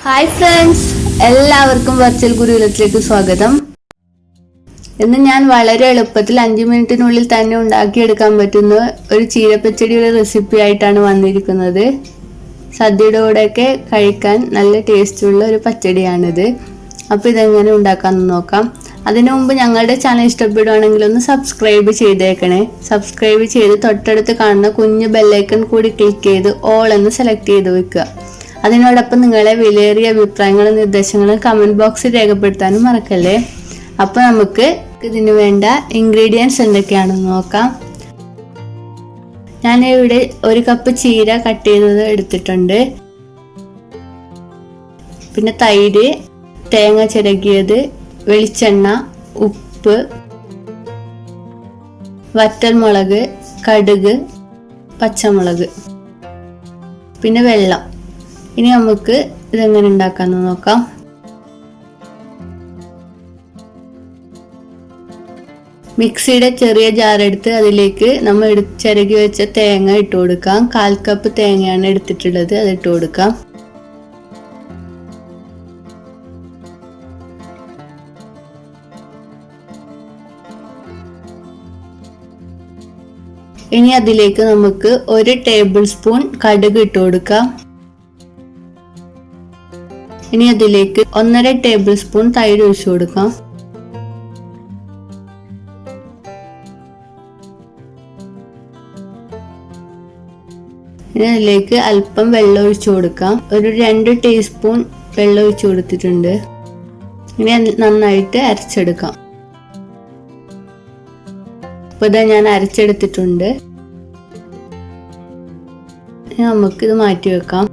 Hi friends, എല്ലാവർക്കും virtual ഗുരുകുലത്തിലേക്ക് സ്വാഗതം. ഇന്ന് ഞാൻ വളരെ എളുപ്പത്തിൽ 5 മിനിറ്റിനുള്ളിൽ തന്നെ ഉണ്ടാക്കിയെടുക്കാൻ പറ്റുന്ന ഒരു ചീരപ്പച്ചടിയുടെ റെസിപ്പി ആയിട്ടാണ് വന്നിരിക്കുന്നത്. സദ്യയുടെ കൂടെയൊക്കെ കഴിക്കാൻ നല്ല ടേസ്റ്റുള്ള ഒരു പച്ചടിയാണിത്. അപ്പോൾ ഇതെങ്ങനെ ഉണ്ടാക്കാമെന്ന് നോക്കാം. അതിനു മുമ്പ് ഞങ്ങളുടെ ചാനൽ ഇഷ്ടപ്പെടുവാണെങ്കിൽ ഒന്ന് സബ്സ്ക്രൈബ് ചെയ്തേക്കണേ. സബ്സ്ക്രൈബ് ചെയ്ത് തൊട്ടടുത്ത് കാണുന്ന കുഞ്ഞു ബെല്ലൈക്കൺ കൂടി ക്ലിക്ക് ചെയ്ത് ഓൾ എന്ന് സെലക്ട് ചെയ്ത് വെക്കുക. അതിനോടൊപ്പം നിങ്ങളെ വിലയേറിയ അഭിപ്രായങ്ങളും നിർദ്ദേശങ്ങളും കമന്റ് ബോക്സിൽ രേഖപ്പെടുത്താനും മറക്കല്ലേ. അപ്പോൾ നമുക്ക് ഇതിനു വേണ്ട ഇൻഗ്രീഡിയൻസ് എന്തൊക്കെയാണെന്ന് നോക്കാം. ഞാനിവിടെ 1 കപ്പ് ചീര കട്ട് ചെയ്തത് എടുത്തിട്ടുണ്ട്. പിന്നെ തൈര്, തേങ്ങ ചിരകിയത്, വെളിച്ചെണ്ണ, ഉപ്പ്, വറ്റൽമുളക്, കടുക്, പച്ചമുളക്, പിന്നെ വെള്ളം. ഇനി നമുക്ക് ഇതെങ്ങനെ ഉണ്ടാക്കാമെന്ന് നോക്കാം. മിക്സിയുടെ ചെറിയ ജാർ എടുത്ത് അതിലേക്ക് നമ്മൾ ചിരകി വെച്ച തേങ്ങ ഇട്ട് കൊടുക്കാം. 1/4 കപ്പ് തേങ്ങയാണ് എടുത്തിട്ടുള്ളത്, അത് ഇട്ട് കൊടുക്കാം. ഇനി അതിലേക്ക് നമുക്ക് 1 ടേബിൾ സ്പൂൺ കടുക് ഇട്ട് കൊടുക്കാം. ഇനി അതിലേക്ക് 1.5 ടേബിൾ സ്പൂൺ തൈര് ഒഴിച്ചു കൊടുക്കാം. ഇനി അതിലേക്ക് അല്പം വെള്ളം ഒഴിച്ചു കൊടുക്കാം. ഒരു 2 ടീസ്പൂൺ വെള്ളം ഒഴിച്ചു കൊടുത്തിട്ടുണ്ട്. ഇനി നന്നായിട്ട് അരച്ചെടുക്കാം. അപ്പോൾ ഇതാ ഞാൻ അരച്ചെടുത്തിട്ടുണ്ട്. നമുക്കിത് മാറ്റി വെക്കാം.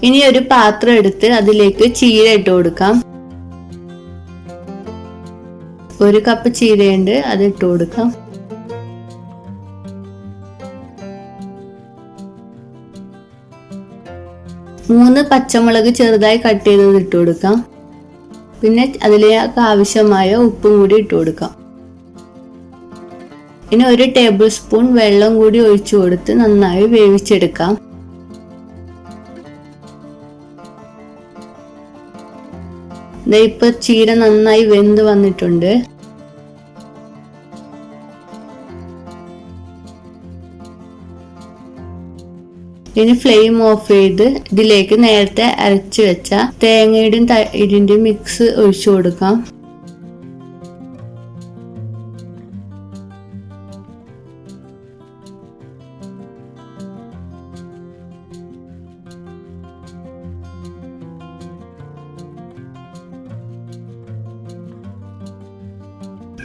ഇനി ഒരു പാത്രം എടുത്ത് അതിലേക്ക് ചീര ഇട്ട് കൊടുക്കാം. 1 കപ്പ് ചീരയുണ്ട്, അത് ഇട്ട് കൊടുക്കാം. മൂന്ന് പച്ചമുളക് ചെറുതായി കട്ട് ചെയ്തത് ഇട്ട് കൊടുക്കാം. പിന്നെ അതിലേക്ക് ആവശ്യമായ ഉപ്പും കൂടി ഇട്ട് കൊടുക്കാം. ഇനി 1 ടേബിൾ സ്പൂൺ വെള്ളം കൂടി ഒഴിച്ചു കൊടുത്ത് നന്നായി വേവിച്ചെടുക്കാം. ഇപ്പൊ ചീര നന്നായി വെന്ത് വന്നിട്ടുണ്ട്. ഇനി ഫ്ലെയിം ഓഫ് ചെയ്ത് ഇതിലേക്ക് നേരത്തെ അരച്ചു വെച്ച തേങ്ങയുടെയും തൈരിന്റെയും മിക്സ് ഒഴിച്ചു കൊടുക്കാം.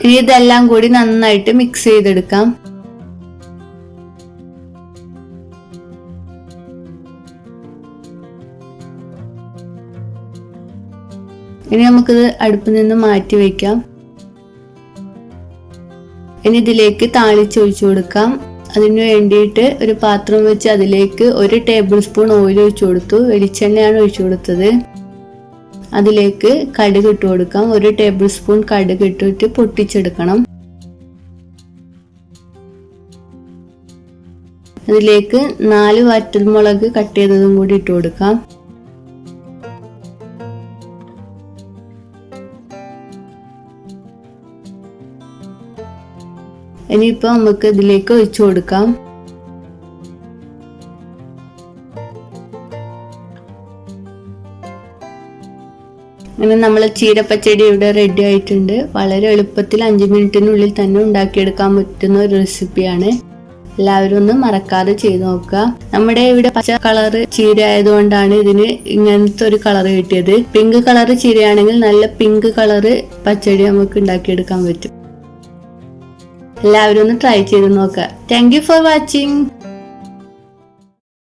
ഇനി ഇതെല്ലാം കൂടി നന്നായിട്ട് മിക്സ് ചെയ്തെടുക്കാം. ഇനി നമുക്കിത് അടുപ്പിൽ നിന്ന് മാറ്റി വെക്കാം. ഇനി ഇതിലേക്ക് താളിച്ചൊഴിച്ചു കൊടുക്കാം. അതിനു വേണ്ടിയിട്ട് ഒരു പാത്രം വെച്ച് അതിലേക്ക് 1 ടേബിൾ സ്പൂൺ ഓയിൽ ഒഴിച്ചു കൊടുത്തു. വെളിച്ചെണ്ണയാണ് ഒഴിച്ചു കൊടുത്തത്. അതിലേക്ക് കടുക് ഇട്ട് കൊടുക്കാം. 1 ടേബിൾ സ്പൂൺ കടുക് ഇട്ടിട്ട് പൊട്ടിച്ചെടുക്കണം. അതിലേക്ക് 4 വറ്റൽമുളക് കട്ട് ചെയ്തതും കൂടി ഇട്ട് കൊടുക്കാം. ഇനിയിപ്പോ നമുക്ക് ഇതിലേക്ക് ഒഴിച്ചു കൊടുക്കാം. അങ്ങനെ നമ്മളെ ചീരപ്പച്ചടി ഇവിടെ റെഡി ആയിട്ടുണ്ട്. വളരെ എളുപ്പത്തിൽ 5 മിനിറ്റിനുള്ളിൽ തന്നെ ഉണ്ടാക്കിയെടുക്കാൻ പറ്റുന്ന ഒരു റെസിപ്പിയാണ്. എല്ലാവരും ഒന്ന് മറക്കാതെ ചെയ്ത് നോക്കുക. നമ്മുടെ ഇവിടെ പച്ച കളർ ചീര ആയതുകൊണ്ടാണ് ഇതിന് ഇങ്ങനത്തെ ഒരു കളർ കിട്ടിയത്. പിങ്ക് കളർ ചീരയാണെങ്കിൽ നല്ല പിങ്ക് കളർ പച്ചടി നമുക്ക് ഉണ്ടാക്കിയെടുക്കാൻ പറ്റും. എല്ലാവരും ഒന്ന് ട്രൈ ചെയ്ത് നോക്കുക. Thank you for watching.